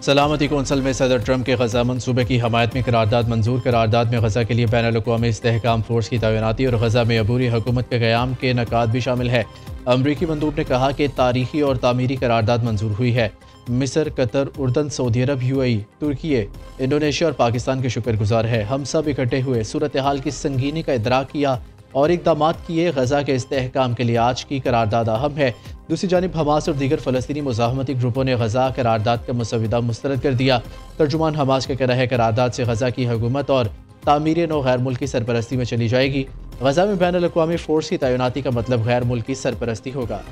सलामती कौंसल में सदर ट्रंप के गजा मनसूबे की हमायत में करारदाद मंजूर। करारदाद में गजा के लिए बैनुल अक़वामी इस्तेहकाम फोर्स की तैनाती और गजा में अबूरी हुकूमत के क़याम के नकात भी शामिल है। अमरीकी मंदूब ने कहा कि तारीखी और तामीरी करारदाद मंजूर हुई है। मिस्र, कतर, उर्दन, सऊदी अरब, UAE, तुर्की, इंडोनेशिया और पाकिस्तान के शुक्रगुजार है। हम सब इकट्ठे हुए सूरत हाल की संगीनी का इदराक किया और इक़दामात किए। गजा के इस्तेहकाम के लिए आज की करारदाद अहम है। दूसरी जानिब हमास और दीगर फ़लस्तीनी मुज़ाहमती ग्रुपों ने गजा करारदाद का मुसविदा मुस्तरद कर दिया। तर्जुमान हमास का कहना है करारदाद से गजा की हुकूमत और तामीर नौ गैर मुल्की सरपरस्ती में चली जाएगी। गजा में बैनुल अक़वामी फ़ोर्स की तैनाती का मतलब गैर मुल्की सरपरस्ती होगा।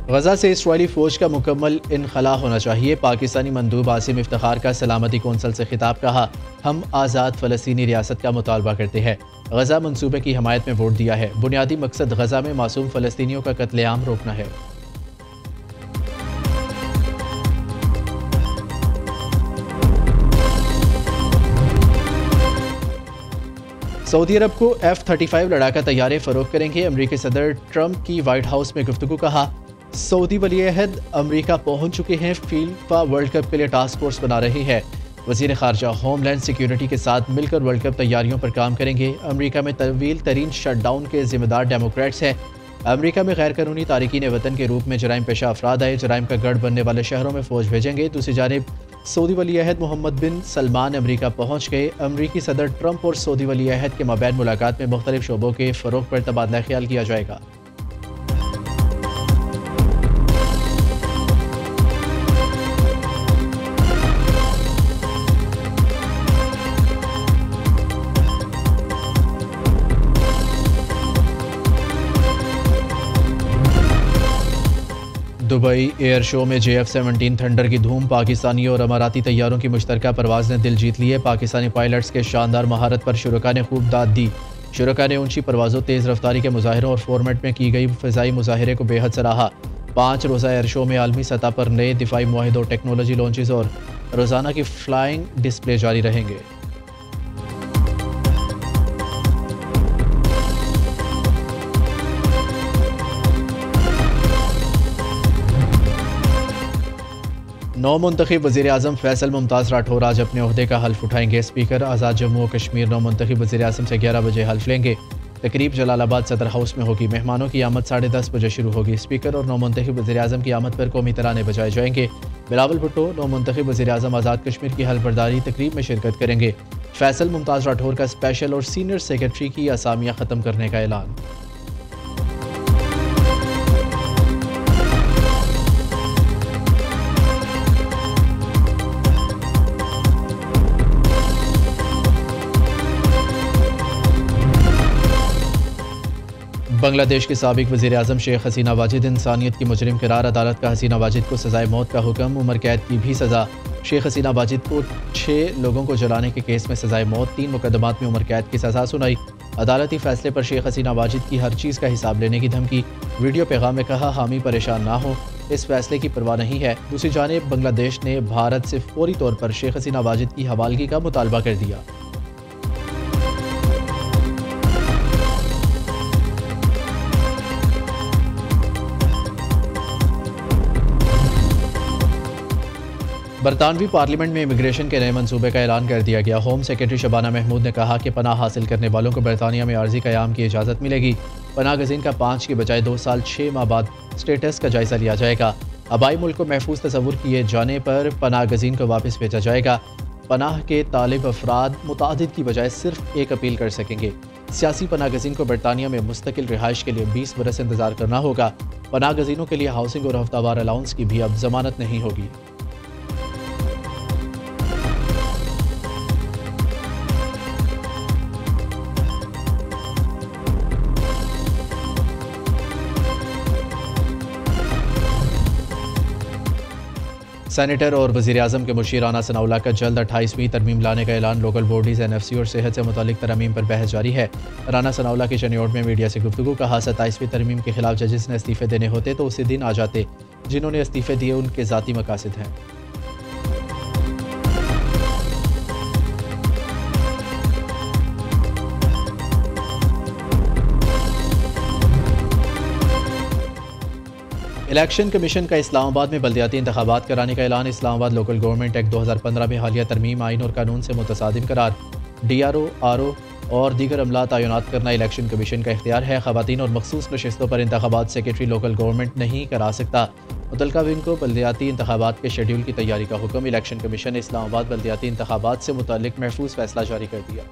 गजा से इसराइली फ़ौज का मुकम्मल इनखला होना चाहिए। पाकिस्तानी मंदूब आसिम इफ्तिखार का सलामती कौंसल से खिताब। कहा, हम आज़ाद फ़लस्तीनी रियासत का मुतालबा करते हैं। गजा मंसूबे की हमायत में वोट दिया है। बुनियादी मकसद गजा में मासूम फ़लस्तीनियों का कत्लेआम रोकना है। सऊदी अरब को F-35 लड़ाका तैयारे फ़रोख्त करेंगे। अमरीकी सदर ट्रंप की वाइट हाउस में गुफ्तगू। कहा, सऊदी वली-ए-अहद अमरीका पहुंच चुके हैं। फीफा वर्ल्ड कप के लिए टास्क फोर्स बना रही है। वज़ीर ख़ारजा होमलैंड सिक्योरिटी के साथ मिलकर वर्ल्ड कप तैयारियों पर काम करेंगे। अमरीका में तवील तरीन शटडाउन के जिम्मेदार डेमोक्रेट्स हैं। अमरीका में गैर कानूनी तारकीन वतन के रूप में जराइम पेशा अफराद आए। जराइम का गढ़ बनने वाले शहरों में फ़ौज भेजेंगे। दूसरी जानिब सऊदी वली-ए-अहद मोहम्मद बिन सलमान अमरीका पहुँच गए। अमरीकी सदर ट्रंप और सऊदी वली-ए-अहद के माबैन मुलाकात में मुख्तलिफ शोबों के फ़रोग़ पर तबादला ख्याल किया जाएगा। दुबई एयर शो में JF-17 थंडर की धूम। पाकिस्तानी और अमाराती तैयारों की मुश्तरका परवाज़ ने दिल जीत लिए। पाकिस्तानी पायलट्स के शानदार महारत पर शुरका ने खूब दाद दी। शुरका ने ऊंची परवाज़ों, तेज़ रफ्तारी के मुजाहिरों और फॉर्मेट में की गई फ़िज़ाई मुजाहिरे को बेहद सराहा। 5 रोज़ा एयर शो में आलमी सतह पर नए दिफाई मुआहिदों, टेक्नोलॉजी लॉन्चेस और रोज़ाना की फ्लाइंग डिस्प्ले जारी रहेंगे। नौ मुंतखब वज़ीर-ए-आज़म फैसल मुमताज़ राठौर आज अपने ओहदे का हल्फ उठाएंगे। स्पीकर आज़ाद जम्मू और कश्मीर नौ मुंतखब वज़ीर-ए-आज़म से 11 बजे हल्फ लेंगे। तकरीब जलालाबाद सदर हाउस में होगी। मेहमानों की आमद 10:30 बजे शुरू होगी। स्पीकर और नौ मुंतखब वज़ीर-ए-आज़म की आमद पर कौमी तराने बजाए जाएंगे। बिलावल भुट्टो नौ मुंतखब वज़ीर-ए-आज़म आज़ाद कश्मीर की हल्फबरदारी तकरीब में शिरकत करेंगे। फैसल मुमताज़ राठौर का स्पेशल और सीनियर सेक्रेटरी की असामियाँ ख़त्म करने का ऐलान। बांग्लादेश के साबिक वज़ीर-ए-आज़म शेख हसीना वाजिद इंसानियत की मुजरिम करार। अदालत का हसीना वाजिद को सज़ाए मौत का हुक्म। उम्र कैद की भी सज़ा। शेख हसीना वाजिद को 6 लोगों को जलाने के केस में सज़ाए मौत। 3 मुकदमात में उम्र कैद की सज़ा सुनाई। अदालती फैसले पर शेख हसीना वाजिद की हर चीज़ का हिसाब लेने की धमकी। वीडियो पैगाम में कहा, हामी परेशान ना हो, इस फैसले की परवाह नहीं है। दूसरी जानिब बांग्लादेश ने भारत से फौरी तौर पर शेख हसीना वाजिद की हवालगी का मुतालबा कर दिया। बरतानवी पार्लियामेंट में इमिग्रेशन के नए मंसूबे का ऐलान कर दिया गया। होम सेक्रेटरी शबाना महमूद ने कहा कि पनाह हासिल करने वालों को बरतानिया में आर्जी क़याम की इजाज़त मिलेगी। पनाह गज़ीन का 5 की बजाय 2 साल 6 माह बाद स्टेटस का जायज़ा लिया जाएगा। आबाई मुल्क को महफूज तस्वुर किए जाने पर पनाह गज़ीन को वापस भेजा जाएगा। पनाह के तालिब अफराद मुतादिद की बजाय सिर्फ एक अपील कर सकेंगे। सियासी पनाह गज़ीन को बरतानिया में मुस्तकिल रिहाइश के लिए 20 बरस इंतज़ार करना होगा। पनाह गज़ीनों के लिए हाउसिंग और हफ्तावार अलाउंस की भी अब जमानत नहीं होगी। सेनेटर और वज़ीर-ए-आज़म के मुशीर राना सनाउल्लाह का जल्द 28वीं तरमीम लाने का ऐलान। लोकल बॉडीज़, NFC और सेहत से मुतालिक तरमीम पर बहस जारी है। राना सनाउल्लाह की चनियोट में मीडिया से गुफ्तगू। कहा, 27वीं तरमीम के खिलाफ जजेस ने इस्तीफ़े देने होते तो उसी दिन आ जाते। जिन्होंने इस्तीफ़े दिए उनके ज़ाती मकासद हैं। इलेक्शन कमीशन का इस्लामाबाद में बल्दियाती इंतखाबात कराने का ऐलान। इस्लामाबाद लोकल गवर्नमेंट एक्ट 2015 में हालिया तरमीम आइन और कानून से मुतसादिम करार। DRO, RO और दीगर अमला तैनात करना इलेक्शन कमीशन का इख्तियार है। ख़वातीन और मखसूस नशिस्तों पर इंतखाबात सेक्रेटरी लोकल गवर्नमेंट नहीं करा सकता। मुतल्लिका विंग को बल्दियाती इंतखाबात के शेड्यूल की तैयारी का हुक्म। इलेक्शन कमीशन ने इस्लामाबाद बल्दियाती इंतखाबात से मुतल्लिक महफूज फैसला जारी कर दिया।